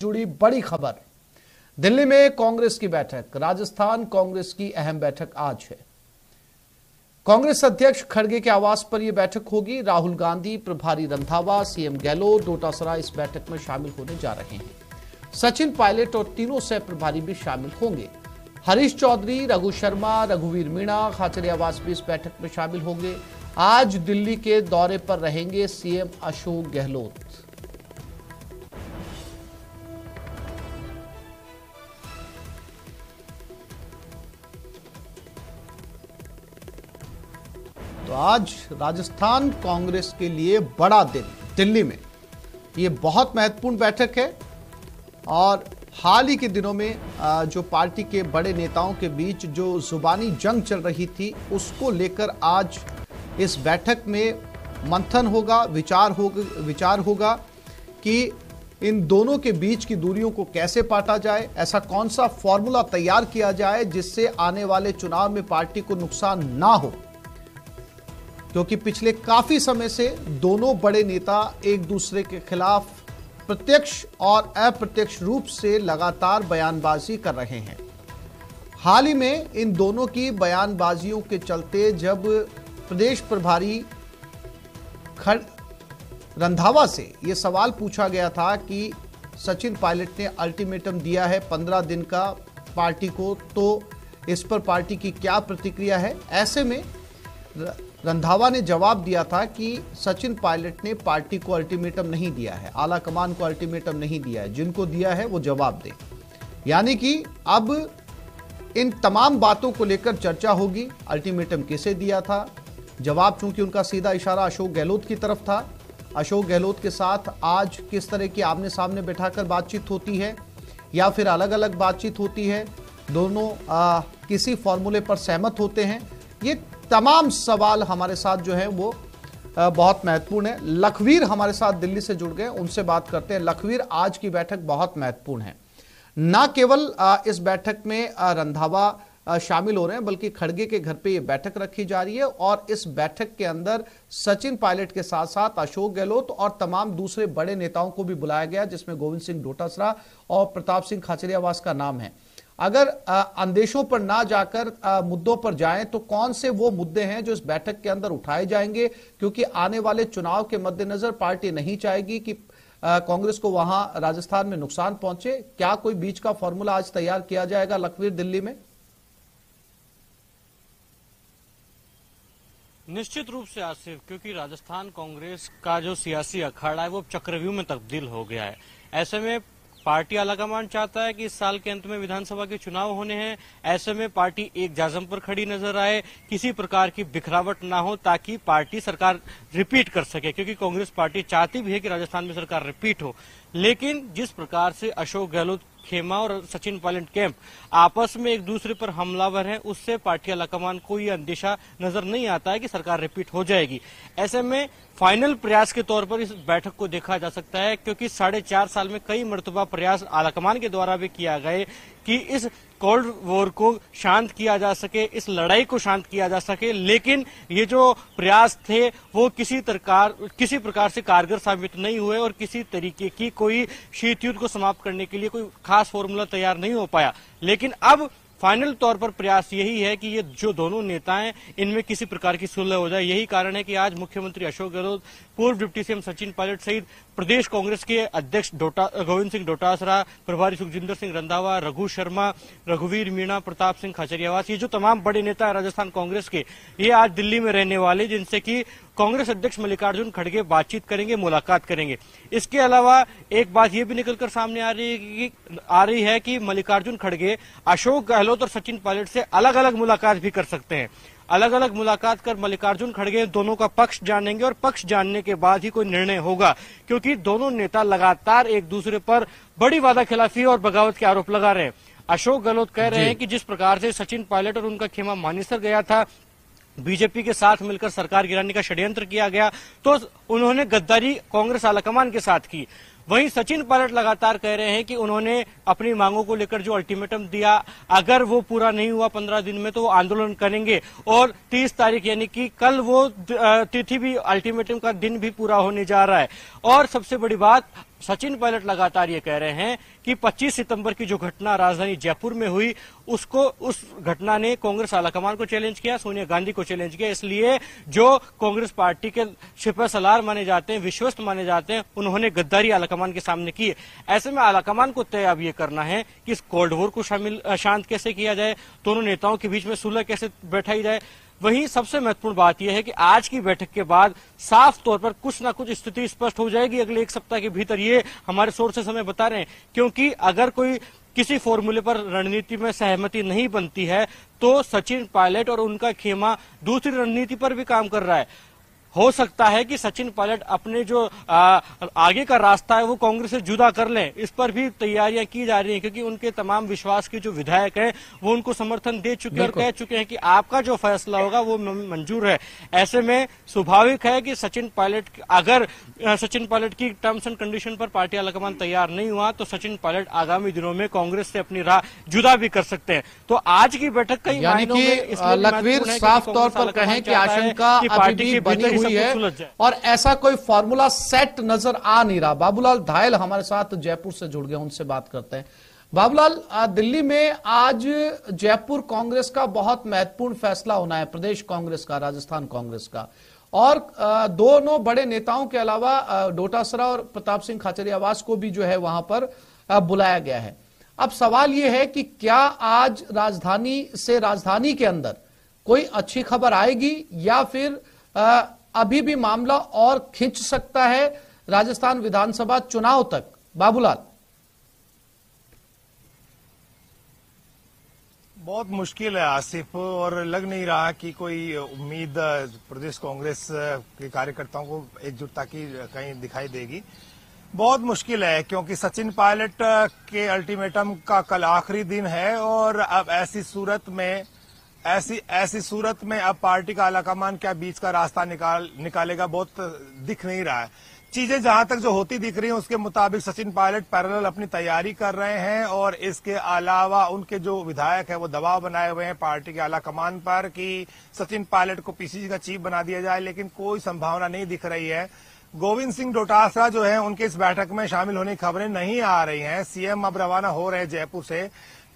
जुड़ी बड़ी खबर। दिल्ली में कांग्रेस की बैठक, राजस्थान कांग्रेस की अहम बैठक आज है। कांग्रेस अध्यक्ष खड़गे के आवास पर यह बैठक होगी। राहुल गांधी, प्रभारी रंधावा, सीएम गहलोत, डोटासरा इस बैठक में शामिल होने जा रहे हैं। सचिन पायलट और तीनों सह प्रभारी भी शामिल होंगे। हरीश चौधरी, रघु शर्मा, रघुवीर मीणा, खाचरियावास भी इस बैठक में शामिल होंगे। आज दिल्ली के दौरे पर रहेंगे सीएम अशोक गहलोत। तो आज राजस्थान कांग्रेस के लिए बड़ा दिन दिल्ली में, ये बहुत महत्वपूर्ण बैठक है। और हाल ही के दिनों में जो पार्टी के बड़े नेताओं के बीच जो जुबानी जंग चल रही थी, उसको लेकर आज इस बैठक में मंथन होगा, विचार होगा कि इन दोनों के बीच की दूरियों को कैसे पाटा जाए, ऐसा कौन सा फॉर्मूला तैयार किया जाए जिससे आने वाले चुनाव में पार्टी को नुकसान ना हो। क्योंकि पिछले काफी समय से दोनों बड़े नेता एक दूसरे के खिलाफ प्रत्यक्ष और अप्रत्यक्ष रूप से लगातार बयानबाजी कर रहे हैं। हाल ही में इन दोनों की बयानबाजियों के चलते जब प्रदेश प्रभारी रंधावा से यह सवाल पूछा गया था कि सचिन पायलट ने अल्टीमेटम दिया है 15 दिन का पार्टी को, तो इस पर पार्टी की क्या प्रतिक्रिया है, ऐसे में रंधावा ने जवाब दिया था कि सचिन पायलट ने पार्टी को अल्टीमेटम नहीं दिया है, आला कमान को अल्टीमेटम नहीं दिया है, जिनको दिया है वो जवाब दे। यानी कि अब इन तमाम बातों को लेकर चर्चा होगी। अल्टीमेटम किसे दिया था, जवाब चूंकि उनका सीधा इशारा अशोक गहलोत की तरफ था। अशोक गहलोत के साथ आज किस तरह की आमने सामने बैठाकर बातचीत होती है या फिर अलग अलग बातचीत होती है, दोनों किसी फॉर्मूले पर सहमत होते हैं, ये तमाम सवाल हमारे साथ जो है वो बहुत महत्वपूर्ण है। लखवीर हमारे साथ दिल्ली से जुड़ गए, उनसे बात करते हैं। लखवीर, आज की बैठक बहुत महत्वपूर्ण है। न केवल इस बैठक में रंधावा शामिल हो रहे हैं, बल्कि खड़गे के घर पे ये बैठक रखी जा रही है और इस बैठक के अंदर सचिन पायलट के साथ साथ अशोक गहलोत और तमाम दूसरे बड़े नेताओं को भी बुलाया गया, जिसमें गोविंद सिंह डोटासरा और प्रताप सिंह खाचरियावास का नाम है। अगर अंदेशों पर ना जाकर मुद्दों पर जाएं तो कौन से वो मुद्दे हैं जो इस बैठक के अंदर उठाए जाएंगे, क्योंकि आने वाले चुनाव के मद्देनजर पार्टी नहीं चाहेगी कि कांग्रेस को वहां राजस्थान में नुकसान पहुंचे। क्या कोई बीच का फॉर्मूला आज तैयार किया जाएगा लखवीर दिल्ली में? निश्चित रूप से आसिफ, क्योंकि राजस्थान कांग्रेस का जो सियासी अखाड़ा है वो चक्रव्यूह में तब्दील हो गया है। ऐसे में पार्टी आलाकमान चाहता है कि इस साल के अंत में विधानसभा के चुनाव होने हैं। ऐसे में पार्टी एक जाजम पर खड़ी नजर आए, किसी प्रकार की बिखरावट ना हो, ताकि पार्टी सरकार रिपीट कर सके, क्योंकि कांग्रेस पार्टी चाहती भी है कि राजस्थान में सरकार रिपीट हो। लेकिन जिस प्रकार से अशोक गहलोत खेमा और सचिन पायलट कैंप आपस में एक दूसरे पर हमलावर हैं, उससे पार्टी आलाकमान को यह अंदेशा नजर नहीं आता है कि सरकार रिपीट हो जाएगी। ऐसे में फाइनल प्रयास के तौर पर इस बैठक को देखा जा सकता है, क्योंकि 4.5 साल में कई मर्तबा प्रयास आलाकमान के द्वारा भी किया गए कि इस कोल्ड वॉर को शांत किया जा सके, इस लड़ाई को शांत किया जा सके, लेकिन ये जो प्रयास थे वो किसी प्रकार से कारगर साबित नहीं हुए और किसी तरीके की कोई शीत युद्ध को समाप्त करने के लिए कोई खास फॉर्मूला तैयार नहीं हो पाया। लेकिन अब फाइनल तौर पर प्रयास यही है कि ये जो दोनों नेता हैं इनमें किसी प्रकार की सुलह हो जाए। यही कारण है कि आज मुख्यमंत्री अशोक गहलोत, पूर्व डिप्टी सीएम सचिन पायलट सहित प्रदेश कांग्रेस के अध्यक्ष गोविंद सिंह डोटासरा, प्रभारी सुखजिंदर सिंह रंधावा, रघु शर्मा, रघुवीर मीणा, प्रताप सिंह खाचरियावास, ये जो तमाम बड़े नेता है राजस्थान कांग्रेस के, ये आज दिल्ली में रहने वाले, जिनसे कि कांग्रेस अध्यक्ष मल्लिकार्जुन खड़गे बातचीत करेंगे, मुलाकात करेंगे। इसके अलावा एक बात यह भी निकलकर सामने आ रही है कि मल्लिकार्जुन खड़गे अशोक गहलोत और सचिन पायलट से अलग अलग मुलाकात भी कर सकते हैं। अलग अलग मुलाकात कर मल्लिकार्जुन खड़गे दोनों का पक्ष जानेंगे और पक्ष जानने के बाद ही कोई निर्णय होगा, क्योंकि दोनों नेता लगातार एक दूसरे पर बड़ी वादाखिलाफी और बगावत के आरोप लगा रहे हैं। अशोक गहलोत कह रहे हैं कि जिस प्रकार से सचिन पायलट और उनका खेमा मानेसर गया था, बीजेपी के साथ मिलकर सरकार गिराने का षड्यंत्र किया गया, तो उन्होंने गद्दारी कांग्रेस आलाकमान के साथ की। वहीं सचिन पायलट लगातार कह रहे हैं कि उन्होंने अपनी मांगों को लेकर जो अल्टीमेटम दिया, अगर वो पूरा नहीं हुआ 15 दिन में तो वो आंदोलन करेंगे। और 30 तारीख यानी कि कल वो तिथि भी, अल्टीमेटम का दिन भी पूरा होने जा रहा है। और सबसे बड़ी बात, सचिन पायलट लगातार ये कह रहे हैं कि 25 सितंबर की जो घटना राजधानी जयपुर में हुई, उस घटना ने कांग्रेस आलाकमान को चैलेंज किया, सोनिया गांधी को चैलेंज किया। इसलिए जो कांग्रेस पार्टी के सिपह सलार माने जाते हैं, विश्वस्त माने जाते हैं, उन्होंने गद्दारी आलाकमान के सामने की। ऐसे में आलाकमान को तय अब ये करना है कि इस कोल्ड वॉर को शांत कैसे किया जाए, दोनों नेताओं के बीच में सुलह कैसे बैठाई जाए। वहीं सबसे महत्वपूर्ण बात यह है कि आज की बैठक के बाद साफ तौर पर कुछ ना कुछ स्थिति स्पष्ट हो जाएगी अगले एक सप्ताह के भीतर, ये हमारे सोर्सेस हमें बता रहे हैं। क्योंकि अगर कोई किसी फॉर्मूले पर रणनीति में सहमति नहीं बनती है तो सचिन पायलट और उनका खेमा दूसरी रणनीति पर भी काम कर रहा है। हो सकता है कि सचिन पायलट अपने जो आगे का रास्ता है वो कांग्रेस से जुदा कर लें, इस पर भी तैयारियां की जा रही हैं, क्योंकि उनके तमाम विश्वास के जो विधायक हैं वो उनको समर्थन दे चुके हैं और कह चुके हैं कि आपका जो फैसला होगा वो मंजूर है। ऐसे में स्वाभाविक है कि अगर सचिन पायलट की टर्म्स एंड कंडीशन पर पार्टी आलाकमान तैयार नहीं हुआ तो सचिन पायलट आगामी दिनों में कांग्रेस से अपनी राह जुदा भी कर सकते हैं। तो आज की बैठक कई मायनों में लखवीर साफ तौर पर कहें कि आशंका अभी भी बनी हुई है और ऐसा कोई फॉर्मूला सेट नजर आ नहीं रहा। बाबूलाल धायल हमारे साथ जयपुर से जुड़ गए, उनसे बात करते हैं। बाबूलाल, दिल्ली में आज जयपुर कांग्रेस का बहुत महत्वपूर्ण फैसला होना है, प्रदेश कांग्रेस का, राजस्थान कांग्रेस का, और दोनों बड़े नेताओं के अलावा डोटासरा और प्रताप सिंह खाचरियावास को भी जो है वहां पर बुलाया गया है। अब सवाल यह है कि क्या आज राजधानी के अंदर कोई अच्छी खबर आएगी या फिर अभी भी मामला और खिंच सकता है राजस्थान विधानसभा चुनाव तक? बाबूलाल, बहुत मुश्किल है आसिफ, और लग नहीं रहा कि कोई उम्मीद प्रदेश कांग्रेस के कार्यकर्ताओं को एकजुटता की कहीं दिखाई देगी। बहुत मुश्किल है, क्योंकि सचिन पायलट के अल्टीमेटम का कल आखिरी दिन है और अब ऐसी सूरत में अब पार्टी का आलाकमान क्या बीच का रास्ता निकालेगा, बहुत दिख नहीं रहा है। चीजें जहां तक जो होती दिख रही हैं उसके मुताबिक सचिन पायलट पैरेलल अपनी तैयारी कर रहे हैं और इसके अलावा उनके जो विधायक है वो दबाव बनाए हुए हैं पार्टी के आलाकमान पर कि सचिन पायलट को पीसीसी का चीफ बना दिया जाए, लेकिन कोई संभावना नहीं दिख रही है। गोविंद सिंह डोटासरा जो है उनके इस बैठक में शामिल होने की खबरें नहीं आ रही हैं। सीएम अब रवाना हो रहे हैं जयपुर से,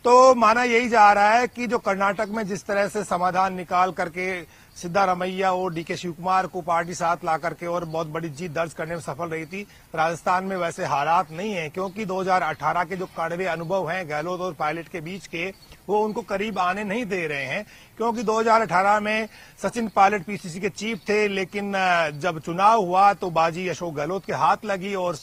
तो माना यही जा रहा है कि जो कर्नाटक में जिस तरह से समाधान निकाल करके सिद्धारमैया और डीके शिवकुमार को पार्टी साथ ला करके और बहुत बड़ी जीत दर्ज करने में सफल रही थी, राजस्थान में वैसे हालात नहीं है, क्योंकि 2018 के जो कड़वे अनुभव हैं गहलोत और पायलट के बीच के, वो उनको करीब आने नहीं दे रहे हैं। क्योंकि 2018 में सचिन पायलट पीसीसी के चीफ थे, लेकिन जब चुनाव हुआ तो बाजी अशोक गहलोत के हाथ लगी और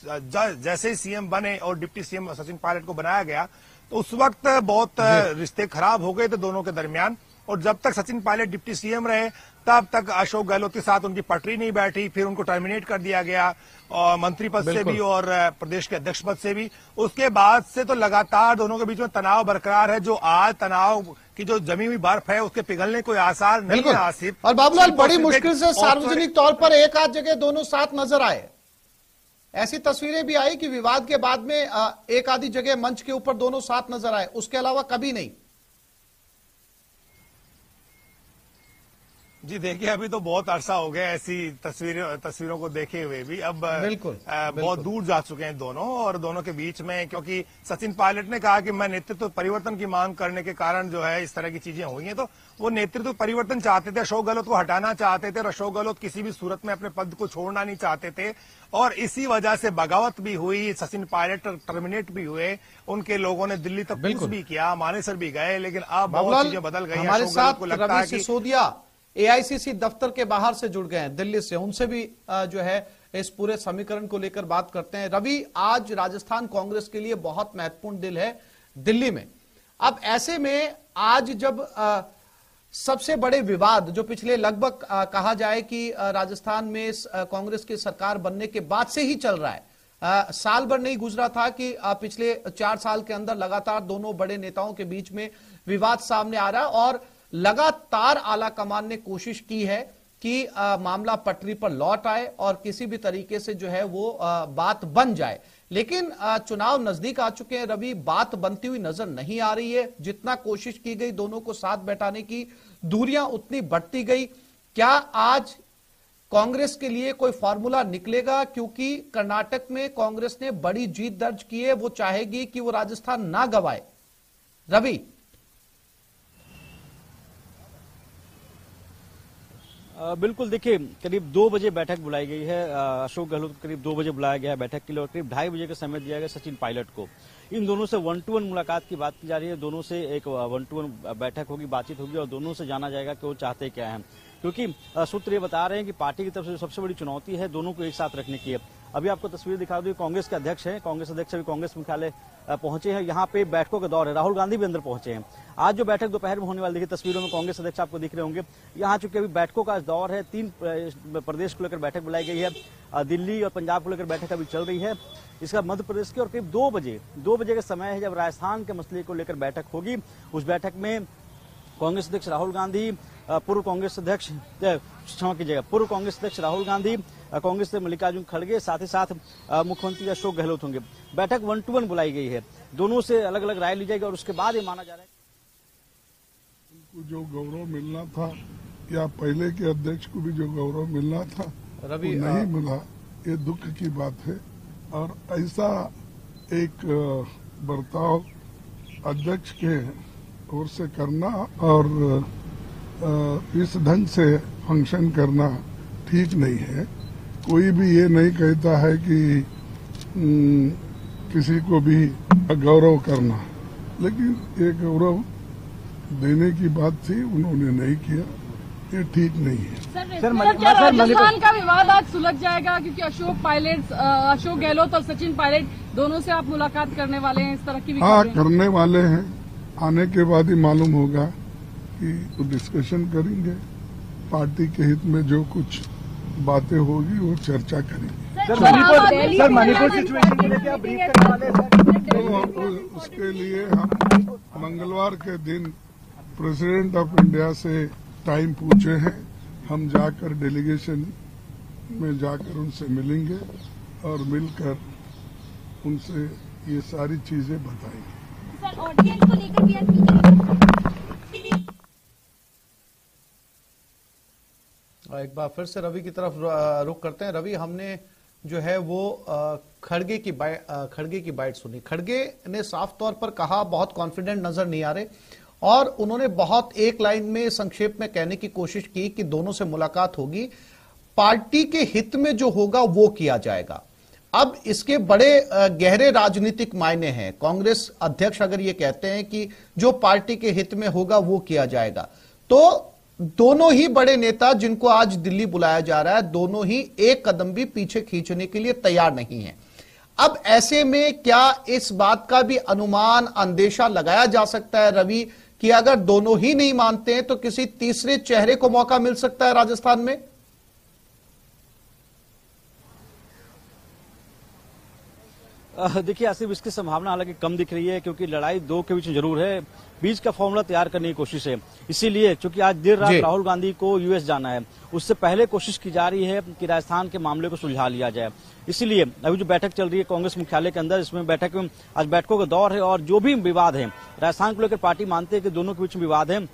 जैसे ही सीएम बने और डिप्टी सीएम सचिन पायलट को बनाया गया तो उस वक्त बहुत रिश्ते खराब हो गए थे दोनों के दरमियान। और जब तक सचिन पायलट डिप्टी सीएम रहे तब तक अशोक गहलोत के साथ उनकी पटरी नहीं बैठी, फिर उनको टर्मिनेट कर दिया गया और मंत्री पद से भी और प्रदेश के अध्यक्ष पद से भी। उसके बाद से तो लगातार दोनों के बीच में तनाव बरकरार है, जो आज तनाव की जो जमी हुई बर्फ है उसके पिघलने कोई आसार नहीं है आसिफ। और बाबूलाल, बड़ी मुश्किल से सार्वजनिक तौर पर एक आध जगह दोनों साथ नजर आए। ऐसी तस्वीरें भी आई कि विवाद के बाद में एक आधी जगह मंच के ऊपर दोनों साथ नजर आए, उसके अलावा कभी नहीं। जी देखिए, अभी तो बहुत अरसा हो गया ऐसी तस्वीरों को देखे हुए भी। अब बिल्कुल बहुत दूर जा चुके हैं दोनों, और दोनों के बीच में, क्योंकि सचिन पायलट ने कहा कि मैं नेतृत्व परिवर्तन की मांग करने के कारण जो है इस तरह की चीजें हुई हैं, तो वो नेतृत्व परिवर्तन चाहते थे, अशोक गहलोत को हटाना चाहते थे और अशोक गहलोत किसी भी सूरत में अपने पद को छोड़ना नहीं चाहते थे, और इसी वजह से बगावत भी हुई, सचिन पायलट टर्मिनेट भी हुए, उनके लोगों ने दिल्ली तक कूच भी किया, मानेसर भी गए, लेकिन अब बहुत चीजें बदल गई। हमारे साथ रवि सिसोदिया एआईसीसी दफ्तर के बाहर से जुड़ गए हैं दिल्ली से, उनसे भी जो है इस पूरे समीकरण को लेकर बात करते हैं। रवि, आज राजस्थान कांग्रेस के लिए बहुत महत्वपूर्ण दिन है दिल्ली में। अब ऐसे में आज जब सबसे बड़े विवाद जो पिछले लगभग कहा जाए कि राजस्थान में कांग्रेस की सरकार बनने के बाद से ही चल रहा है, साल भर नहीं गुजरा था कि पिछले 4 साल के अंदर लगातार दोनों बड़े नेताओं के बीच में विवाद सामने आ रहा है, और लगातार आला कमान ने कोशिश की है कि मामला पटरी पर लौट आए और किसी भी तरीके से जो है वो बात बन जाए। लेकिन चुनाव नजदीक आ चुके हैं रवि, बात बनती हुई नजर नहीं आ रही है। जितना कोशिश की गई दोनों को साथ बैठाने की, दूरियां उतनी बढ़ती गई। क्या आज कांग्रेस के लिए कोई फार्मूला निकलेगा? क्योंकि कर्नाटक में कांग्रेस ने बड़ी जीत दर्ज की है, वो चाहेगी कि वो राजस्थान ना गवाए। रवि, बिल्कुल, देखिए करीब 2 बजे बैठक बुलाई गई है। अशोक गहलोत को करीब 2 बजे बुलाया गया है बैठक के लिए और करीब 2:30 बजे का समय दिया गया सचिन पायलट को। इन दोनों से 1-to-1 मुलाकात की बात की जा रही है। दोनों से एक 1-to-1 बैठक होगी, बातचीत होगी और दोनों से जाना जाएगा कि वो चाहते क्या हैं। क्योंकि सूत्र ये बता रहे हैं कि पार्टी की तरफ से सबसे बड़ी चुनौती है दोनों को एक साथ रखने की है। अभी आपको तस्वीर दिखा दूं, कांग्रेस के अध्यक्ष हैं, कांग्रेस अध्यक्ष अभी कांग्रेस मुख्यालय पहुंचे हैं। यहाँ पे बैठकों का दौर है, राहुल गांधी भी अंदर पहुंचे हैं। आज जो बैठक दोपहर में होने वाली, देखिए तस्वीरों में कांग्रेस अध्यक्ष आपको दिख रहे होंगे। यहाँ चूंकि अभी बैठकों का दौर है, 3 प्रदेश को लेकर बैठक बुलाई गई है। दिल्ली और पंजाब को लेकर बैठक अभी चल रही है, इसका मध्य प्रदेश की। और करीब 2 बजे का समय है जब राजस्थान के मसले को लेकर बैठक होगी। उस बैठक में कांग्रेस अध्यक्ष राहुल गांधी, पूर्व कांग्रेस अध्यक्ष राहुल गांधी, कांग्रेस से मल्लिकार्जुन खड़गे, साथ ही साथ मुख्यमंत्री अशोक गहलोत होंगे। बैठक 1-to-1 बुलाई गई है, दोनों से अलग अलग राय ली जाएगी और उसके बाद ये माना जा रहा है उनको जो गौरव मिलना था या पहले के अध्यक्ष को भी जो गौरव मिलना था रवि वो नहीं मिला। ये दुख की बात है और ऐसा एक बर्ताव अध्यक्ष के ओर से करना और इस ढंग से फंक्शन करना ठीक नहीं है। कोई भी ये नहीं कहता है कि किसी को भी गौरव करना, लेकिन ये गौरव देने की बात थी, उन्होंने नहीं किया, ये ठीक नहीं है। क्या राजस्थान का विवाद आज सुलझ जाएगा? क्योंकि अशोक गहलोत और सचिन पायलट दोनों से आप मुलाकात करने वाले हैं, इस तरह की भी करने वाले हैं। आने के बाद ही मालूम होगा कि वो डिस्कशन करेंगे, पार्टी के हित में जो कुछ बातें होगी वो चर्चा करेंगे। सर मणिपुर सिचुएशन के लिए क्या ब्रीफ करने वाले हैं? तो उसके लिए हम मंगलवार के दिन प्रेसिडेंट ऑफ इंडिया से टाइम पूछे हैं। हम जाकर डेलीगेशन में जाकर उनसे मिलेंगे और मिलकर उनसे ये सारी चीजें बताएंगे। सर ऑडियंस को लेकर भी एक बार फिर से रवि की तरफ रुख करते हैं। रवि, हमने जो है वो खड़गे की बाइट सुनी। खड़गे ने साफ तौर पर कहा, बहुत कॉन्फिडेंट नजर नहीं आ रहे और उन्होंने बहुत एक लाइन में संक्षेप में कहने की कोशिश की कि दोनों से मुलाकात होगी, पार्टी के हित में जो होगा वो किया जाएगा। अब इसके बड़े गहरे राजनीतिक मायने हैं। कांग्रेस अध्यक्ष अगर ये कहते हैं कि जो पार्टी के हित में होगा वो किया जाएगा, तो दोनों ही बड़े नेता जिनको आज दिल्ली बुलाया जा रहा है, दोनों ही एक कदम भी पीछे खींचने के लिए तैयार नहीं हैं। अब ऐसे में क्या इस बात का भी अनुमान, अंदेशा लगाया जा सकता है रवि कि अगर दोनों ही नहीं मानते हैं तो किसी तीसरे चेहरे को मौका मिल सकता है राजस्थान में? देखिए आसिफ, इसकी संभावना हालांकि कम दिख रही है क्योंकि लड़ाई 2 के बीच में जरूर है। बीच का फॉर्मूला तैयार करने की कोशिश है। इसीलिए चूंकि आज देर रात राहुल गांधी को यूएस जाना है, उससे पहले कोशिश की जा रही है कि राजस्थान के मामले को सुलझा लिया जाए। इसीलिए अभी जो बैठक चल रही है कांग्रेस मुख्यालय के अंदर, इसमें बैठक में आज बैठकों का दौर है और जो भी विवाद है राजस्थान को लेकर पार्टी मानते हैं कि दोनों के बीच में विवाद है।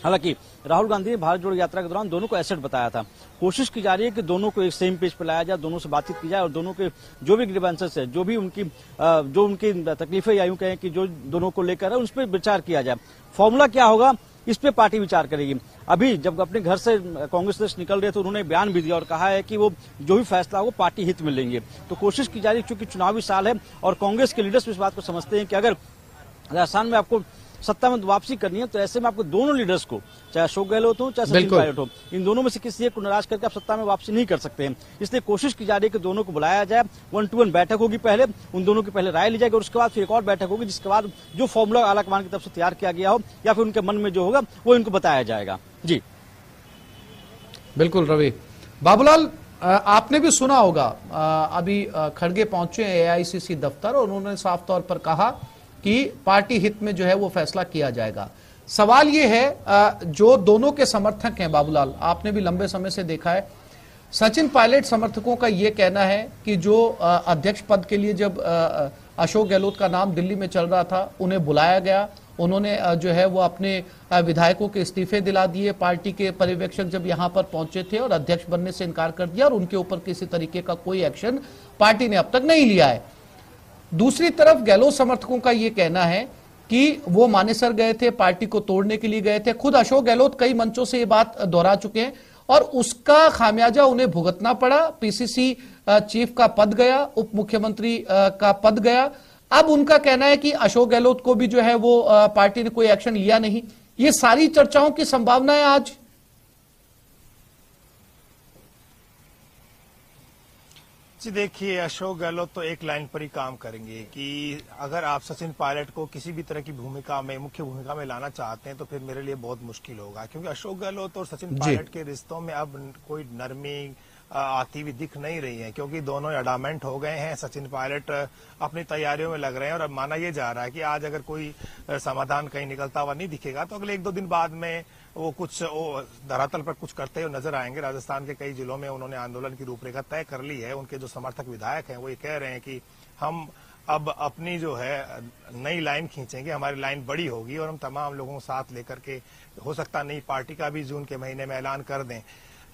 हालांकि राहुल गांधी ने भारत जोड़ो यात्रा के दौरान दोनों को एसेट बताया था। कोशिश की जा रही है कि दोनों को एक सेम पेज पर लाया जाए, दोनों से बातचीत की जाए और दोनों के जो भी ग्रीवेंसेस है, जो उनकी तकलीफें या यूं कहें कि जो दोनों को लेकर है, उस पर विचार किया जाए। फॉर्मूला क्या होगा इस पे पार्टी विचार करेगी। अभी जब अपने घर से कांग्रेस अध्यक्ष निकल रहे थे, उन्होंने बयान भी दिया और कहा है कि वो जो भी फैसला हो पार्टी हित में लेंगे। तो कोशिश की जा रही है, चूंकि चुनावी साल है और कांग्रेस के लीडर्स इस बात को समझते हैं कि अगर राजस्थान में आपको सत्ता में वापसी करनी है तो ऐसे में आपको दोनों लीडर्स को, चाहे अशोक गहलोत हो चाहे सचिन पायलट हो, इन दोनों में से किसी एक को नाराज करके आप सत्ता में वापसी नहीं कर सकते हैं। इसलिए कोशिश की जा रही है कि दोनों को बुलाया जाए। 1-to-1 बैठक होगी, पहले उन दोनों की पहले राय ली जाएगी और उसके बाद फिर एक और बैठक होगी, जिसके बाद जो फॉर्मूला आलाकमान की तरफ से तैयार किया गया हो या फिर उनके मन में जो होगा वो इनको बताया जाएगा। जी बिल्कुल रवि। बाबूलाल, आपने भी सुना होगा, अभी खड़गे पहुंचे एआईसीसी दफ्तर और उन्होंने साफ तौर पर कहा कि पार्टी हित में जो है वो फैसला किया जाएगा। सवाल ये है, जो दोनों के समर्थक हैं बाबूलाल, आपने भी लंबे समय से देखा है, सचिन पायलट समर्थकों का ये कहना है कि जो अध्यक्ष पद के लिए जब अशोक गहलोत का नाम दिल्ली में चल रहा था, उन्हें बुलाया गया उन्होंने जो है वो अपने विधायकों के इस्तीफे दिला दिए। पार्टी के पर्यवेक्षक जब यहां पर पहुंचे थे और अध्यक्ष बनने से इनकार कर दिया और उनके ऊपर किसी तरीके का कोई एक्शन पार्टी ने अब तक नहीं लिया है। दूसरी तरफ गहलोत समर्थकों का यह कहना है कि वो मानेसर गए थे, पार्टी को तोड़ने के लिए गए थे। खुद अशोक गहलोत कई मंचों से ये बात दोहरा चुके हैं और उसका खामियाजा उन्हें भुगतना पड़ा। पीसीसी चीफ का पद गया, उप मुख्यमंत्री का पद गया। अब उनका कहना है कि अशोक गहलोत को भी जो है वो पार्टी ने कोई एक्शन लिया नहीं। ये सारी चर्चाओं की संभावना है आज। जी देखिए, अशोक गहलोत तो एक लाइन पर ही काम करेंगे कि अगर आप सचिन पायलट को किसी भी तरह की भूमिका में, मुख्य भूमिका में लाना चाहते हैं तो फिर मेरे लिए बहुत मुश्किल होगा, क्योंकि अशोक गहलोत और सचिन पायलट के रिश्तों में अब कोई नरमी आती हुई दिख नहीं रही है, क्योंकि दोनों अडामेंट हो गए हैं। सचिन पायलट अपनी तैयारियों में लग रहे हैं और अब माना यह जा रहा है कि आज अगर कोई समाधान कहीं निकलता हुआ नहीं दिखेगा तो अगले 1-2 दिन बाद में वो कुछ धरातल पर कुछ करते हुए नजर आएंगे। राजस्थान के कई जिलों में उन्होंने आंदोलन की रूपरेखा तय कर ली है। उनके जो समर्थक विधायक हैं वो ये कह रहे हैं कि हम अब अपनी जो है नई लाइन खींचेंगे, हमारी लाइन बड़ी होगी और हम तमाम लोगों को साथ लेकर के हो सकता नई पार्टी का भी जून के महीने में ऐलान कर दें।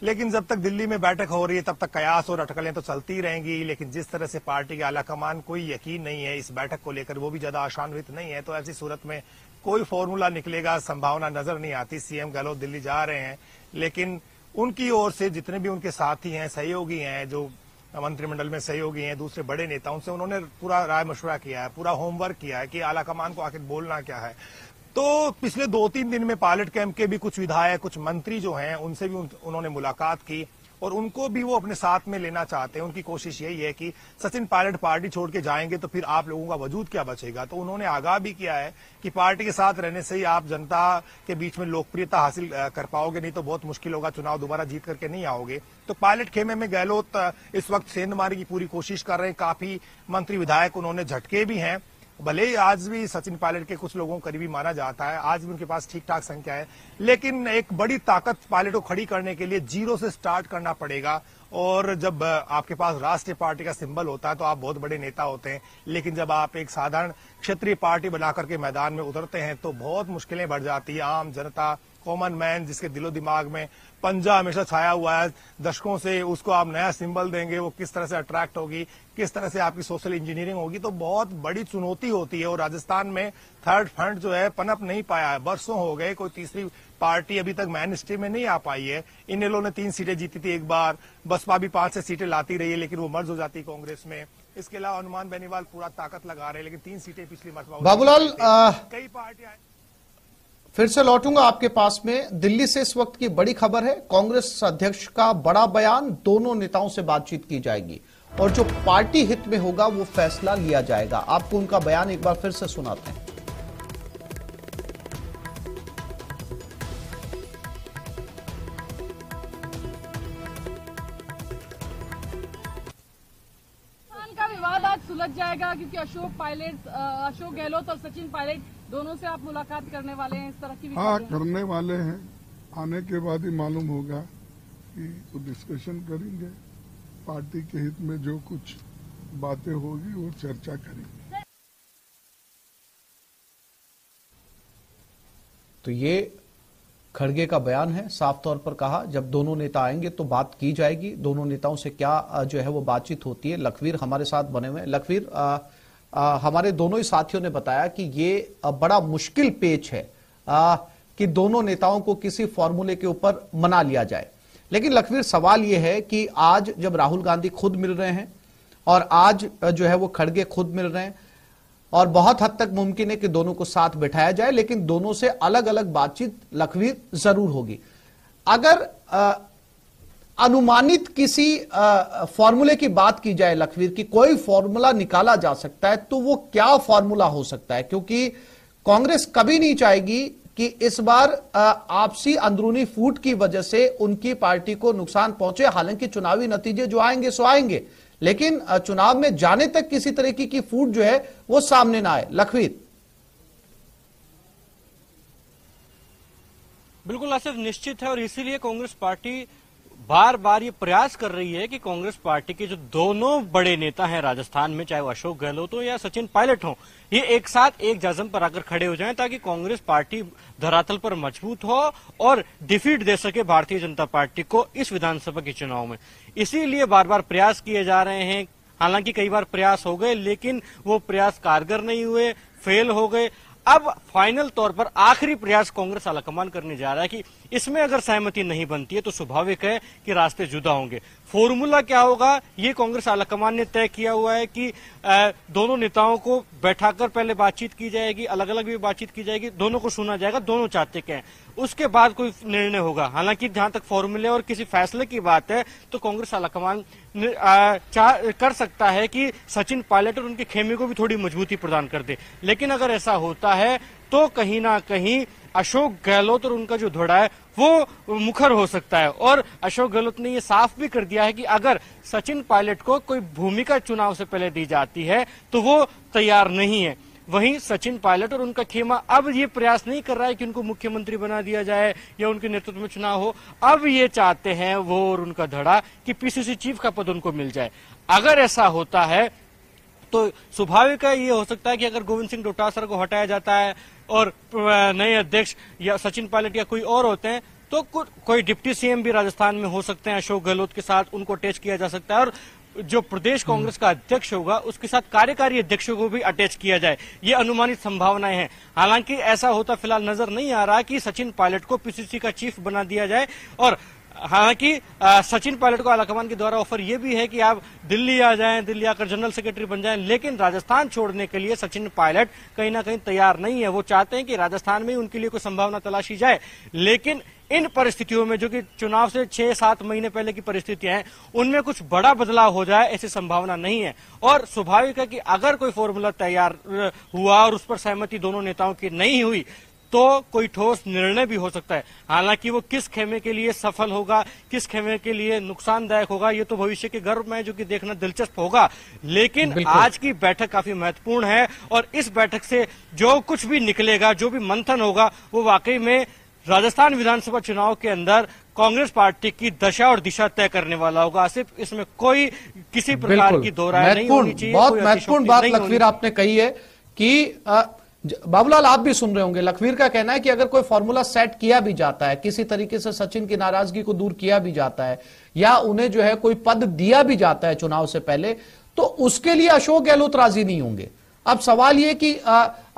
लेकिन जब तक दिल्ली में बैठक हो रही है तब तक कयास और अटकलें तो चलती रहेंगी। लेकिन जिस तरह से पार्टी के आलाकमान कोई यकीन नहीं है इस बैठक को लेकर, वो भी ज्यादा आशान्वित नहीं है, तो ऐसी सूरत में कोई फॉर्मूला निकलेगा संभावना नजर नहीं आती। सीएम गहलोत दिल्ली जा रहे हैं, लेकिन उनकी ओर से जितने भी उनके साथी हैं, सहयोगी हैं, जो मंत्रिमंडल में सहयोगी हैं, दूसरे बड़े नेताओं से उन्होंने पूरा राय मशवरा किया है, पूरा होमवर्क किया है कि आलाकमान को आखिर बोलना क्या है। तो पिछले 2-3 दिन में पायलट कैंप के भी कुछ विधायक, कुछ मंत्री जो हैं उनसे भी उन्होंने मुलाकात की और उनको भी वो अपने साथ में लेना चाहते हैं। उनकी कोशिश यही है कि सचिन पायलट पार्टी छोड़ के जाएंगे तो फिर आप लोगों का वजूद क्या बचेगा। तो उन्होंने आगाह भी किया है कि पार्टी के साथ रहने से ही आप जनता के बीच में लोकप्रियता हासिल कर पाओगे, नहीं तो बहुत मुश्किल होगा, चुनाव दोबारा जीत करके नहीं आओगे। तो पायलट खेमे में गहलोत इस वक्त सेंधमारी की पूरी कोशिश कर रहे हैं। काफी मंत्री विधायक उन्होंने झटके भी हैं, भले ही आज भी सचिन पायलट के कुछ लोगों को करीबी माना जाता है, आज भी उनके पास ठीक ठाक संख्या है, लेकिन एक बड़ी ताकत पायलट को खड़ी करने के लिए जीरो से स्टार्ट करना पड़ेगा। और जब आपके पास राष्ट्रीय पार्टी का सिंबल होता है तो आप बहुत बड़े नेता होते हैं, लेकिन जब आप एक साधारण क्षेत्रीय पार्टी बनाकर के मैदान में उतरते हैं तो बहुत मुश्किलें बढ़ जाती है। आम जनता, कॉमन मैन, जिसके दिलो दिमाग में पंजा हमेशा छाया हुआ है दशकों से, उसको आप नया सिंबल देंगे, वो किस तरह से अट्रैक्ट होगी, किस तरह से आपकी सोशल इंजीनियरिंग होगी, तो बहुत बड़ी चुनौती होती है। और राजस्थान में थर्ड फ्रंट जो है पनप नहीं पाया है, बरसों हो गए, कोई तीसरी पार्टी अभी तक मेन स्ट्रीम में नहीं आ पाई है। इनेलो ने 3 सीटें जीती थी एक बार, बसपा भी 5 से सीटें लाती रही है, लेकिन वो मर्ज हो जाती कांग्रेस में। इसके अलावा हनुमान बेनीवाल पूरा ताकत लगा रहे हैं, लेकिन 3 सीटें पिछली मरतबा बाबूलाल, कई पार्टियां फिर से लौटूंगा आपके पास में। दिल्ली से इस वक्त की बड़ी खबर है, कांग्रेस अध्यक्ष का बड़ा बयान, दोनों नेताओं से बातचीत की जाएगी और जो पार्टी हित में होगा वो फैसला लिया जाएगा। आपको उनका बयान एक बार फिर से सुनाते हैं। का विवाद आज सुलझ जाएगा क्योंकि अशोक गहलोत और सचिन पायलट दोनों से आप मुलाकात करने वाले हैं, इस तरह की हाँ करने वाले हैं। आने के बाद ही मालूम होगा कि वो डिस्कशन करेंगे, पार्टी के हित में जो कुछ बातें होगी वो चर्चा करेंगे। तो ये खड़गे का बयान है, साफ तौर पर कहा जब दोनों नेता आएंगे तो बात की जाएगी। दोनों नेताओं से क्या जो है वो बातचीत होती है। लखवीर हमारे साथ बने हुए हैं। लखवीर, हमारे दोनों ही साथियों ने बताया कि ये बड़ा मुश्किल पेच है कि दोनों नेताओं को किसी फॉर्मूले के ऊपर मना लिया जाए। लेकिन लखवीर, सवाल ये है कि आज जब राहुल गांधी खुद मिल रहे हैं और आज जो है वो खड़गे खुद मिल रहे हैं और बहुत हद तक मुमकिन है कि दोनों को साथ बिठाया जाए, लेकिन दोनों से अलग अलग बातचीत लखवीर जरूर होगी। अगर अनुमानित किसी फॉर्मूले की बात की जाए लखवीर की, कोई फॉर्मूला निकाला जा सकता है तो वो क्या फॉर्मूला हो सकता है? क्योंकि कांग्रेस कभी नहीं चाहेगी कि इस बार आपसी अंदरूनी फूट की वजह से उनकी पार्टी को नुकसान पहुंचे। हालांकि चुनावी नतीजे जो आएंगे सो आएंगे, लेकिन चुनाव में जाने तक किसी तरीके की फूट जो है वो सामने ना आए। लखवीर, बिल्कुल आसिफ, निश्चित है और इसीलिए कांग्रेस पार्टी बार बार ये प्रयास कर रही है कि कांग्रेस पार्टी के जो दोनों बड़े नेता हैं राजस्थान में, चाहे वो अशोक गहलोत हो या सचिन पायलट हो, ये एक साथ एक जज्म पर आकर खड़े हो जाएं ताकि कांग्रेस पार्टी धरातल पर मजबूत हो और डिफीट दे सके भारतीय जनता पार्टी को इस विधानसभा के चुनाव में। इसीलिए बार बार प्रयास किए जा रहे हैं। हालांकि कई बार प्रयास हो गए लेकिन वो प्रयास कारगर नहीं हुए, फेल हो गए। अब फाइनल तौर पर आखिरी प्रयास कांग्रेस आलाकमान करने जा रहा है कि इसमें अगर सहमति नहीं बनती है तो स्वाभाविक है कि रास्ते जुदा होंगे। फॉर्मूला क्या होगा ये कांग्रेस आलाकमान ने तय किया हुआ है कि दोनों नेताओं को बैठाकर पहले बातचीत की जाएगी, अलग अलग भी बातचीत की जाएगी, दोनों को सुना जाएगा, दोनों चाहते क्या है, उसके बाद कोई निर्णय होगा। हालांकि जहां तक फॉर्मूले और किसी फैसले की बात है तो कांग्रेस आलाकमान कर सकता है कि सचिन पायलट और उनके खेमे को भी थोड़ी मजबूती प्रदान कर दे। लेकिन अगर ऐसा होता है तो कहीं ना कहीं अशोक गहलोत और उनका जो धड़ा है वो मुखर हो सकता है। और अशोक गहलोत ने ये साफ भी कर दिया है कि अगर सचिन पायलट को कोई भूमिका चुनाव से पहले दी जाती है तो वो तैयार नहीं है। वहीं सचिन पायलट और उनका खेमा अब ये प्रयास नहीं कर रहा है कि उनको मुख्यमंत्री बना दिया जाए या उनके नेतृत्व में चुनाव हो। अब ये चाहते हैं वो और उनका धड़ा कि पीसीसी चीफ का पद उनको मिल जाए। अगर ऐसा होता है तो स्वाभाविक है ये हो सकता है कि अगर गोविंद सिंह डोटासरा को हटाया जाता है और नए अध्यक्ष या सचिन पायलट या कोई और होते हैं तो कोई डिप्टी सीएम भी राजस्थान में हो सकते हैं अशोक गहलोत के साथ, उनको अटैच किया जा सकता है। और जो प्रदेश कांग्रेस का अध्यक्ष होगा उसके साथ कार्यकारी अध्यक्षों को भी अटैच किया जाए, ये अनुमानित संभावनाएं हैं। हालांकि ऐसा होता फिलहाल नजर नहीं आ रहा कि सचिन पायलट को पीसीसी का चीफ बना दिया जाए। और हालांकि सचिन पायलट को आलाकमान के द्वारा ऑफर यह भी है कि आप दिल्ली आ जाएं, दिल्ली आकर जनरल सेक्रेटरी बन जाएं, लेकिन राजस्थान छोड़ने के लिए सचिन पायलट कहीं ना कहीं तैयार नहीं है। वो चाहते हैं कि राजस्थान में उनके लिए कोई संभावना तलाशी जाए। लेकिन इन परिस्थितियों में जो कि चुनाव से 6-7 महीने पहले की परिस्थितियां हैं उनमें कुछ बड़ा बदलाव हो जाए ऐसी संभावना नहीं है। और स्वाभाविक है कि अगर कोई फॉर्मूला तैयार हुआ और उस पर सहमति दोनों नेताओं की नहीं हुई तो कोई ठोस निर्णय भी हो सकता है। हालांकि वो किस खेमे के लिए सफल होगा, किस खेमे के लिए नुकसानदायक होगा, ये तो भविष्य के गर्भ में जो कि देखना दिलचस्प होगा। लेकिन आज की बैठक काफी महत्वपूर्ण है और इस बैठक से जो कुछ भी निकलेगा, जो भी मंथन होगा, वो वाकई में राजस्थान विधानसभा चुनाव के अंदर कांग्रेस पार्टी की दशा और दिशा तय करने वाला होगा। सिर्फ इसमें कोई किसी प्रकार की दो राय नहीं होनी चाहिए। बहुत महत्वपूर्ण बात लखवीर आपने कही है कि बाबूलाल आप भी सुन रहे होंगे, लखवीर का कहना है कि अगर कोई फॉर्मूला सेट किया भी जाता है, किसी तरीके से सचिन की नाराजगी को दूर किया भी जाता है या उन्हें जो है कोई पद दिया भी जाता है चुनाव से पहले, तो उसके लिए अशोक गहलोत राजी नहीं होंगे। अब सवाल यह कि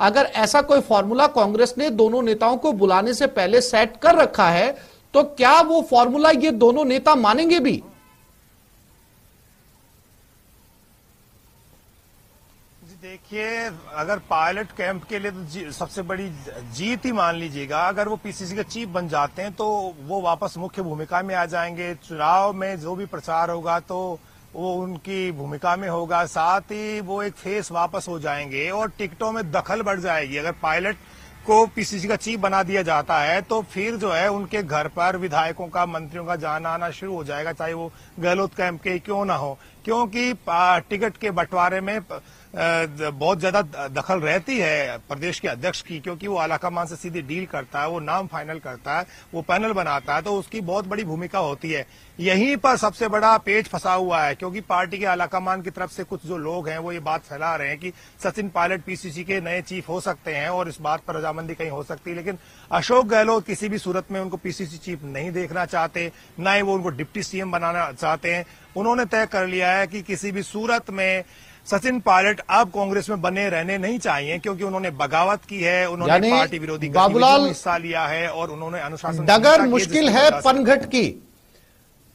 अगर ऐसा कोई फॉर्मूला कांग्रेस ने दोनों नेताओं को बुलाने से पहले सेट कर रखा है तो क्या वो फॉर्मूला ये दोनों नेता मानेंगे भी? देखिए, अगर पायलट कैंप के लिए तो सबसे बड़ी जीत ही मान लीजिएगा। अगर वो पीसीसी के चीफ बन जाते हैं तो वो वापस मुख्य भूमिका में आ जाएंगे। चुनाव में जो भी प्रचार होगा तो वो उनकी भूमिका में होगा, साथ ही वो एक फेस वापस हो जाएंगे और टिकटों में दखल बढ़ जाएगी। अगर पायलट को पीसीसी का चीफ बना दिया जाता है तो फिर जो है उनके घर पर विधायकों का, मंत्रियों का जाना आना शुरू हो जाएगा, चाहे वो गहलोत कैंप के क्यों ना हो, क्योंकि टिकट के बंटवारे में बहुत ज्यादा दखल रहती है प्रदेश के अध्यक्ष की, क्योंकि वो आलाकमान से सीधी डील करता है, वो नाम फाइनल करता है, वो पैनल बनाता है, तो उसकी बहुत बड़ी भूमिका होती है। यहीं पर सबसे बड़ा पेच फंसा हुआ है, क्योंकि पार्टी के आलाकमान की तरफ से कुछ जो लोग हैं वो ये बात फैला रहे हैं कि सचिन पायलट पीसीसी के नए चीफ हो सकते हैं और इस बात पर रजामंदी कहीं हो सकती है। लेकिन अशोक गहलोत किसी भी सूरत में उनको पीसीसी चीफ नहीं देखना चाहते, न ही वो उनको डिप्टी सीएम बनाना चाहते हैं। उन्होंने तय कर लिया है कि किसी भी सूरत में सचिन पायलट अब कांग्रेस में बने रहने नहीं चाहिए, क्योंकि उन्होंने बगावत की है, उन्होंने पार्टी विरोधी गतिविधियों में हिस्सा लिया है और उन्होंने अनुशासन डगर मुश्किल है पनघट की,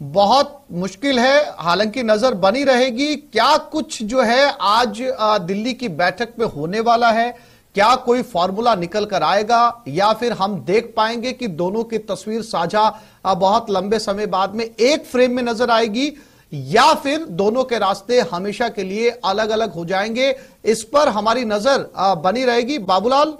बहुत मुश्किल है। हालांकि नजर बनी रहेगी क्या कुछ जो है आज दिल्ली की बैठक में होने वाला है, क्या कोई फॉर्मूला निकल कर आएगा या फिर हम देख पाएंगे कि दोनों की तस्वीर साझा बहुत लंबे समय बाद में एक फ्रेम में नजर आएगी, या फिर दोनों के रास्ते हमेशा के लिए अलग अलग हो जाएंगे। इस पर हमारी नजर बनी रहेगी। बाबूलाल,